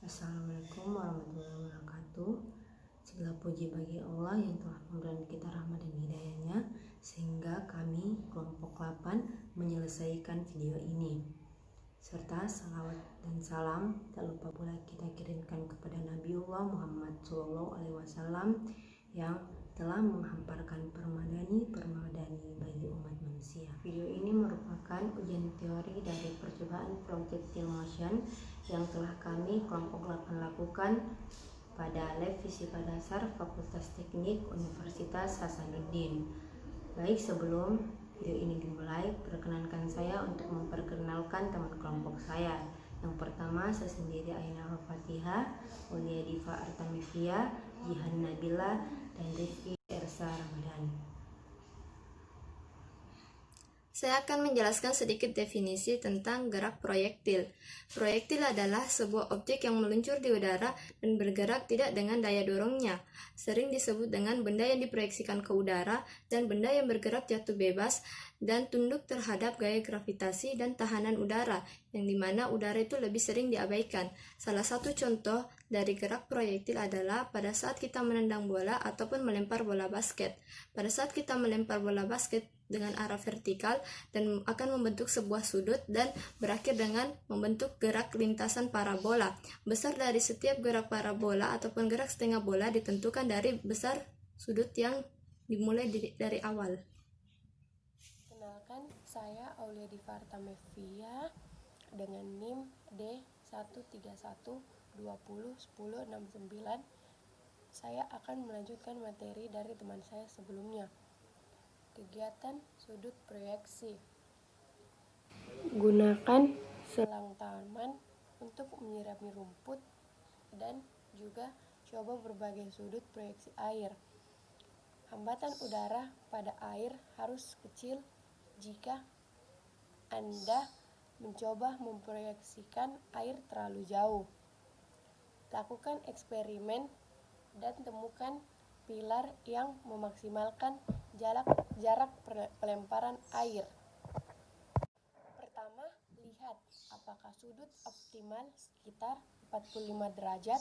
Assalamualaikum warahmatullahi wabarakatuh. Segala puji bagi Allah yang telah memberikan kita rahmat dan hidayahnya sehingga kami kelompok 8 menyelesaikan video ini. Serta salawat dan salam tak lupa pula kita kirimkan kepada Nabiullah Muhammad SAW yang telah menghamparkan permadani bagi umat manusia. Video ini merupakan ujian teori dari percobaan projectile motion yang telah kami kelompok 8 lakukan pada lab fisika dasar Fakultas Teknik Universitas Hasanuddin. Baik, sebelum video ini dimulai, perkenankan saya untuk memperkenalkan teman kelompok saya. Yang pertama, saya sendiri Aina Al-Fatihah, Aulia Diva Artamevia, Jihan Nabila, dan Rifki Ersa Ramadan. Saya akan menjelaskan sedikit definisi tentang gerak proyektil. Proyektil adalah sebuah objek yang meluncur di udara dan bergerak tidak dengan daya dorongnya. Sering disebut dengan benda yang diproyeksikan ke udara dan benda yang bergerak jatuh bebas dan tunduk terhadap gaya gravitasi dan tahanan udara, yang dimana udara itu lebih sering diabaikan. Salah satu contoh dari gerak proyektil adalah pada saat kita menendang bola ataupun melempar bola basket. Pada saat kita melempar bola basket dengan arah vertikal dan akan membentuk sebuah sudut dan berakhir dengan membentuk gerak lintasan parabola. Besar dari setiap gerak parabola ataupun gerak setengah bola ditentukan dari besar sudut yang dimulai dari awal. Kenalkan, saya Aulia Diva Artamevia dengan NIM D131201069. Saya akan melanjutkan materi dari teman saya sebelumnya. Kegiatan sudut proyeksi. Gunakan selang taman untuk menyirami rumput dan juga coba berbagai sudut proyeksi air. Hambatan udara pada air harus kecil jika Anda mencoba memproyeksikan air terlalu jauh. Lakukan eksperimen dan temukan pilar yang memaksimalkan jarak pelemparan air. Pertama, lihat apakah sudut optimal sekitar 45 derajat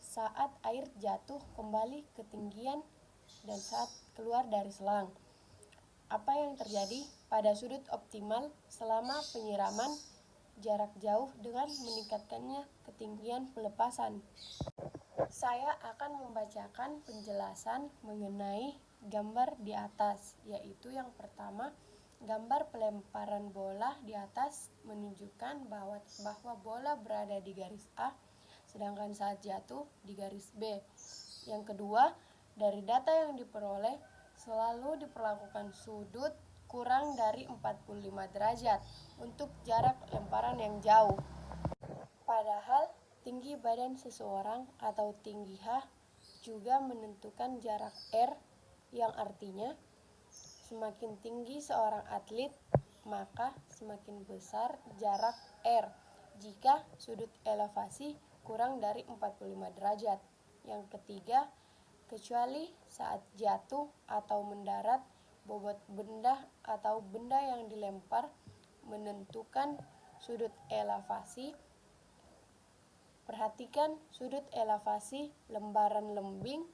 saat air jatuh kembali ke ketinggian dan saat keluar dari selang. Apa yang terjadi pada sudut optimal selama penyiraman jarak jauh dengan meningkatkannya ketinggian pelepasan? Saya akan membacakan penjelasan mengenai gambar di atas, yaitu yang pertama, gambar pelemparan bola di atas menunjukkan bahwa bola berada di garis A, sedangkan saat jatuh di garis B. Yang kedua, dari data yang diperoleh, selalu diperlakukan sudut kurang dari 45 derajat untuk jarak lemparan yang jauh. Padahal, tinggi badan seseorang atau tinggi H juga menentukan jarak R, yang artinya semakin tinggi seorang atlet, maka semakin besar jarak R jika sudut elevasi kurang dari 45 derajat. Yang ketiga, kecuali saat jatuh atau mendarat, bobot benda atau benda yang dilempar menentukan sudut elevasi. Perhatikan sudut elevasi lembaran lembing,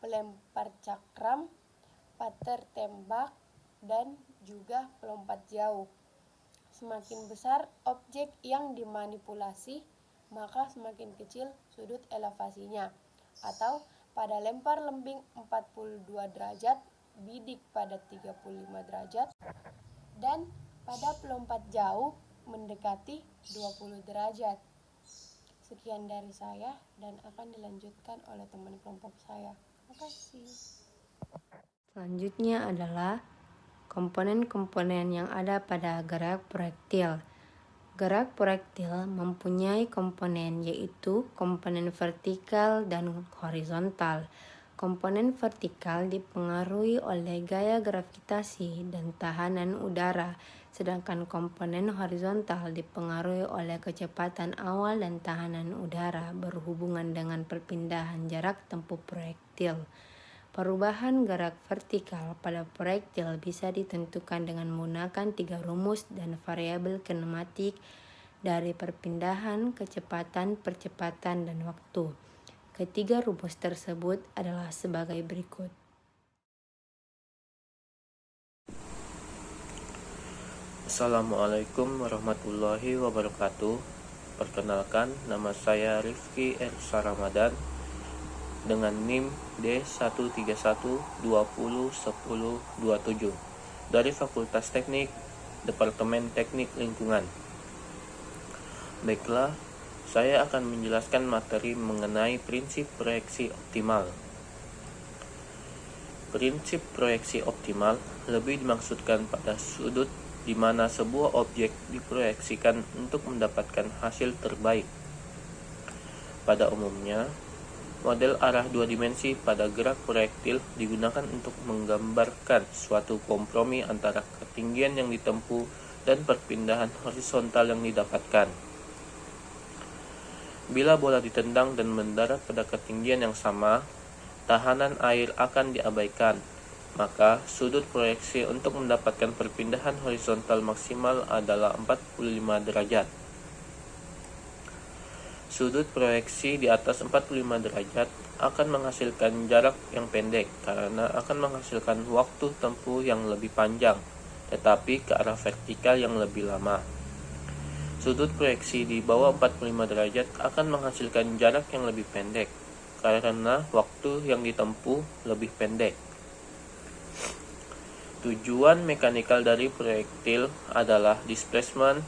pelempar cakram, pater tembak, dan juga pelompat jauh. Semakin besar objek yang dimanipulasi, maka semakin kecil sudut elevasinya. Atau pada lempar lembing 42 derajat, bidik pada 35 derajat, dan pada pelompat jauh mendekati 20 derajat. Sekian dari saya dan akan dilanjutkan oleh teman kelompok saya. Terima kasih. Selanjutnya adalah komponen-komponen yang ada pada gerak proyektil. Gerak proyektil mempunyai komponen, yaitu komponen vertikal dan horizontal. Komponen vertikal dipengaruhi oleh gaya gravitasi dan tahanan udara, sedangkan komponen horizontal dipengaruhi oleh kecepatan awal dan tahanan udara berhubungan dengan perpindahan jarak tempuh proyektil. Perubahan gerak vertikal pada proyektil bisa ditentukan dengan menggunakan 3 rumus dan variabel kinematik dari perpindahan, kecepatan, percepatan, dan waktu. Ketiga rumus tersebut adalah sebagai berikut. Assalamualaikum warahmatullahi wabarakatuh. Perkenalkan, nama saya Rifki Ersa Ramadan dengan NIM D131201027 dari Fakultas Teknik, Departemen Teknik Lingkungan. Baiklah, saya akan menjelaskan materi mengenai prinsip proyeksi optimal. Prinsip proyeksi optimal lebih dimaksudkan pada sudut di mana sebuah objek diproyeksikan untuk mendapatkan hasil terbaik. Pada umumnya, model arah dua dimensi pada gerak proyektil digunakan untuk menggambarkan suatu kompromi antara ketinggian yang ditempuh dan perpindahan horizontal yang didapatkan. Bila bola ditendang dan mendarat pada ketinggian yang sama, tahanan air akan diabaikan. Maka sudut proyeksi untuk mendapatkan perpindahan horizontal maksimal adalah 45 derajat. Sudut proyeksi di atas 45 derajat akan menghasilkan jarak yang pendek karena akan menghasilkan waktu tempuh yang lebih panjang, tetapi ke arah vertikal yang lebih lama. Sudut proyeksi di bawah 45 derajat akan menghasilkan jarak yang lebih pendek karena waktu yang ditempuh lebih pendek. Tujuan mekanikal dari proyektil adalah displacement,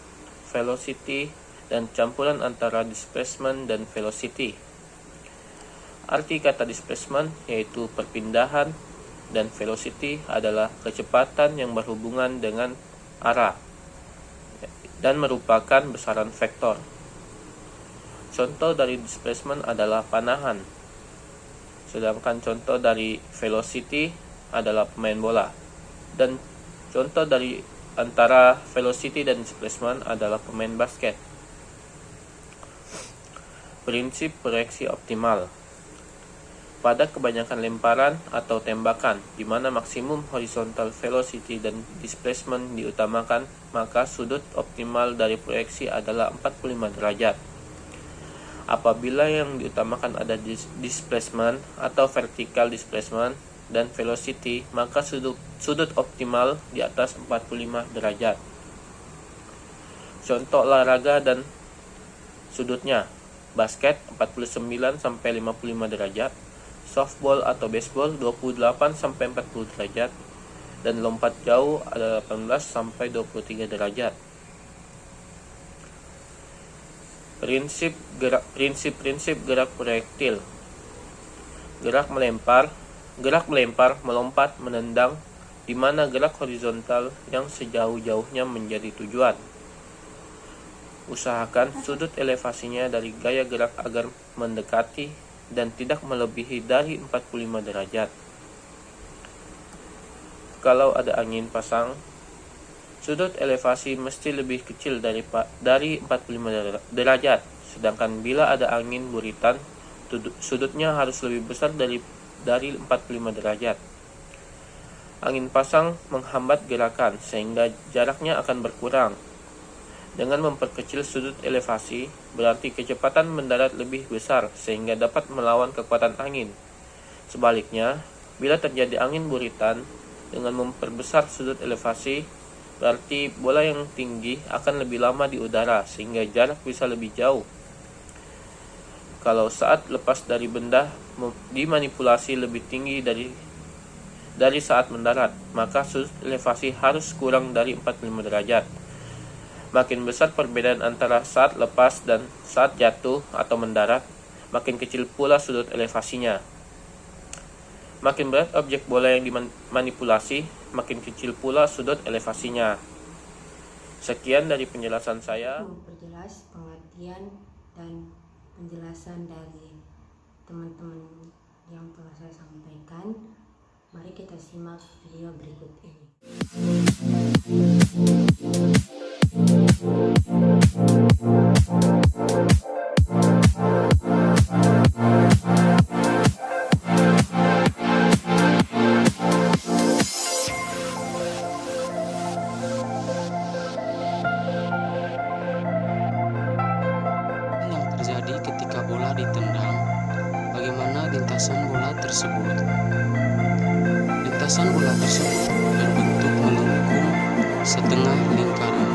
velocity, dan campuran antara displacement dan velocity. Arti kata displacement yaitu perpindahan dan velocity adalah kecepatan yang berhubungan dengan arah dan merupakan besaran vektor. Contoh dari displacement adalah panahan, sedangkan contoh dari velocity adalah pemain bola. Dan contoh dari antara velocity dan displacement adalah pemain basket. Prinsip proyeksi optimal. Pada kebanyakan lemparan atau tembakan di mana maksimum horizontal velocity dan displacement diutamakan, maka sudut optimal dari proyeksi adalah 45 derajat. Apabila yang diutamakan ada displacement atau vertical displacement dan velocity, maka sudut optimal di atas 45 derajat. Contoh olahraga dan sudutnya: basket 49 sampai 55 derajat, softball atau baseball 28 sampai 40 derajat, dan lompat jauh ada 18 sampai 23 derajat. Prinsip gerak proyektil. Gerak melempar, melompat, menendang, di mana gerak horizontal yang sejauh-jauhnya menjadi tujuan. Usahakan sudut elevasinya dari gaya gerak agar mendekati dan tidak melebihi dari 45 derajat. Kalau ada angin pasang, sudut elevasi mesti lebih kecil dari 45 derajat, sedangkan bila ada angin buritan, sudutnya harus lebih besar dari 45 derajat. Angin pasang menghambat gerakan sehingga jaraknya akan berkurang. Dengan memperkecil sudut elevasi, berarti kecepatan mendarat lebih besar sehingga dapat melawan kekuatan angin. Sebaliknya, bila terjadi angin buritan, dengan memperbesar sudut elevasi, berarti bola yang tinggi akan lebih lama di udara sehingga jarak bisa lebih jauh. Kalau saat lepas dari benda dimanipulasi lebih tinggi dari saat mendarat, maka sudut elevasi harus kurang dari 45 derajat. Makin besar perbedaan antara saat lepas dan saat jatuh atau mendarat, makin kecil pula sudut elevasinya. Makin berat objek bola yang dimanipulasi, makin kecil pula sudut elevasinya. Sekian dari penjelasan saya. Memperjelas pengertian dan penjelasan dari teman-teman yang telah saya sampaikan. Mari kita simak video berikut ini. bola ditendang, bagaimana lintasan bola tersebut. Lintasan bola tersebut berbentuk melengkung setengah lingkaran.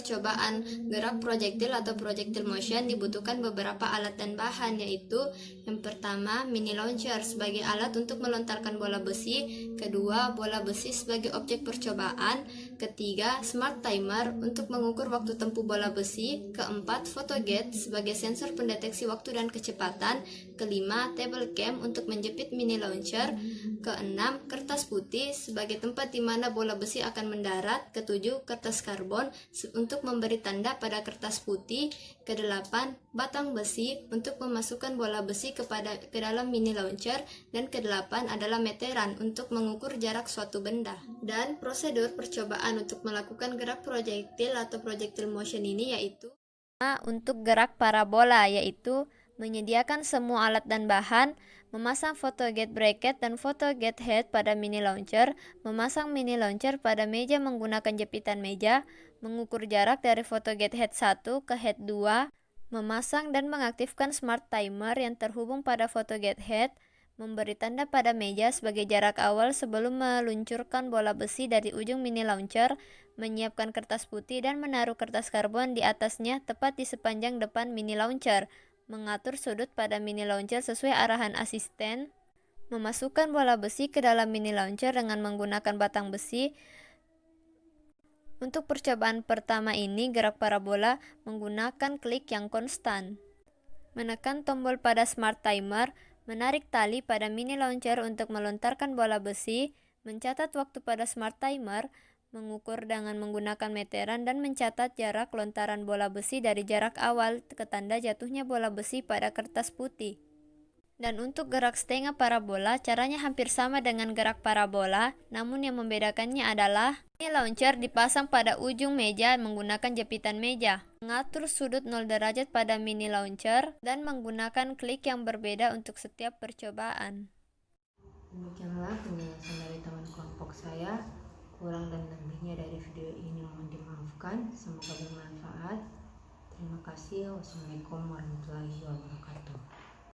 Percobaan gerak projektil atau projectile motion dibutuhkan beberapa alat dan bahan, yaitu yang pertama mini launcher sebagai alat untuk melontarkan bola besi, kedua bola besi sebagai objek percobaan, ketiga smart timer untuk mengukur waktu tempuh bola besi, keempat photogate sebagai sensor pendeteksi waktu dan kecepatan, kelima table cam untuk menjepit mini launcher, keenam kertas putih sebagai tempat di mana bola besi akan mendarat, ketujuh kertas karbon untuk memberi tanda pada kertas putih, kedelapan batang besi untuk memasukkan bola besi ke dalam mini launcher, dan kedelapan adalah meteran untuk mengukur jarak suatu benda. Dan prosedur percobaan untuk melakukan gerak projektil atau projectile motion ini yaitu untuk gerak parabola, yaitu menyediakan semua alat dan bahan, memasang photogate bracket dan photogate head pada mini launcher, memasang mini launcher pada meja menggunakan jepitan meja, mengukur jarak dari photogate head 1 ke head 2, memasang dan mengaktifkan smart timer yang terhubung pada photogate head, memberi tanda pada meja sebagai jarak awal sebelum meluncurkan bola besi dari ujung mini launcher, menyiapkan kertas putih dan menaruh kertas karbon di atasnya tepat di sepanjang depan mini launcher, mengatur sudut pada mini launcher sesuai arahan asisten, memasukkan bola besi ke dalam mini launcher dengan menggunakan batang besi. Untuk percobaan pertama ini, gerak parabola menggunakan klik yang konstan. Menekan tombol pada smart timer, menarik tali pada mini launcher untuk melontarkan bola besi, mencatat waktu pada smart timer, mengukur dengan menggunakan meteran dan mencatat jarak lontaran bola besi dari jarak awal ke tanda jatuhnya bola besi pada kertas putih. Dan untuk gerak setengah parabola, caranya hampir sama dengan gerak parabola, namun yang membedakannya adalah mini launcher dipasang pada ujung meja menggunakan jepitan meja, mengatur sudut 0 derajat pada mini launcher, dan menggunakan klik yang berbeda untuk setiap percobaan. Demikianlah penjelasan dari teman kelompok saya. Kurang dan lebihnya dari video ini mohon dimaafkan. Semoga bermanfaat. Terima kasih. Wassalamualaikum warahmatullahi wabarakatuh.